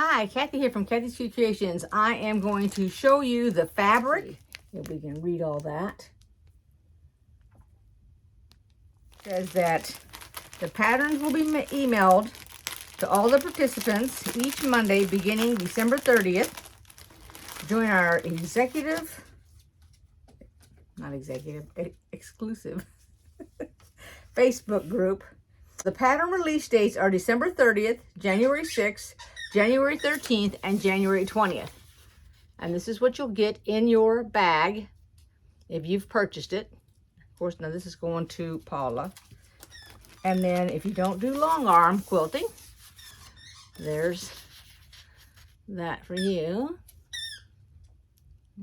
Hi, Kathy here from KathysKuteKreations. I am going to show you the fabric. If we can read all that. It says that the patterns will be emailed to all the participants each Monday beginning December 30th. Join our exclusive Facebook group. The pattern release dates are December 30th, January 6th, January 13th, and January 20th. And this is what you'll get in your bag if you've purchased it. Of course, now this is going to Paula. And then if you don't do long arm quilting, there's that for you.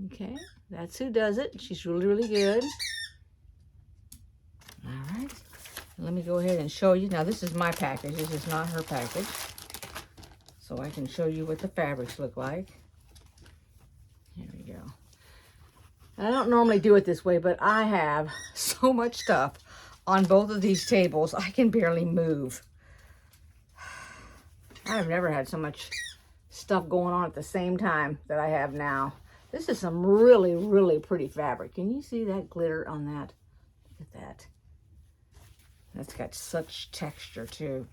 Okay, that's who does it. She's really, really good. All right. Let me go ahead and show you. Now, this is my package. This is not her package. So I can show you what the fabrics look like. Here we go. I don't normally do it this way, but I have so much stuff on both of these tables, I can barely move. I've never had so much stuff going on at the same time that I have now. This is some really, really pretty fabric. Can you see that glitter on that? Look at that. That's got such texture too.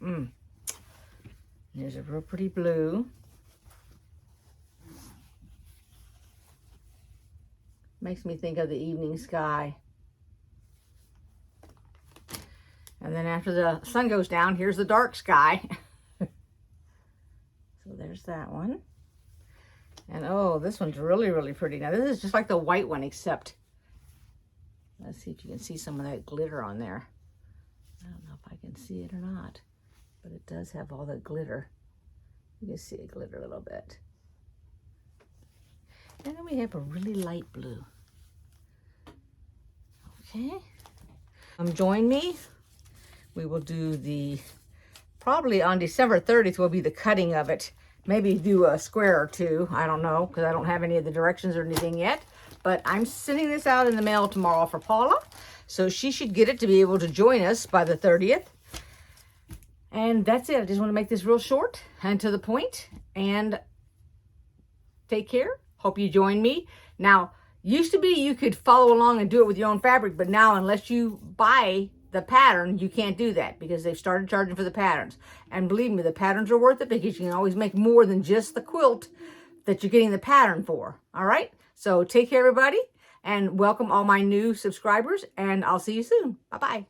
There's a real pretty blue. Makes me think of the evening sky. And then after the sun goes down, here's the dark sky. So there's that one. And oh, this one's really, really pretty. Now this is just like the white one, except, let's see if you can see some of that glitter on there. I don't know if I can see it or not, but it does have all the glitter. You can see it glitter a little bit. And then we have a really light blue. Okay. Join me. We will do probably on December 30th will be the cutting of it. Maybe do a square or two. I don't know, because I don't have any of the directions or anything yet. But I'm sending this out in the mail tomorrow for Paula. So she should get it to be able to join us by the 30th. And that's it. I just want to make this real short and to the point. And take care. Hope you join me. Now, used to be you could follow along and do it with your own fabric. But now, unless you buy the pattern, you can't do that because they've started charging for the patterns. And believe me, the patterns are worth it because you can always make more than just the quilt that you're getting the pattern for. All right? So take care, everybody. And welcome all my new subscribers, and I'll see you soon. Bye-bye.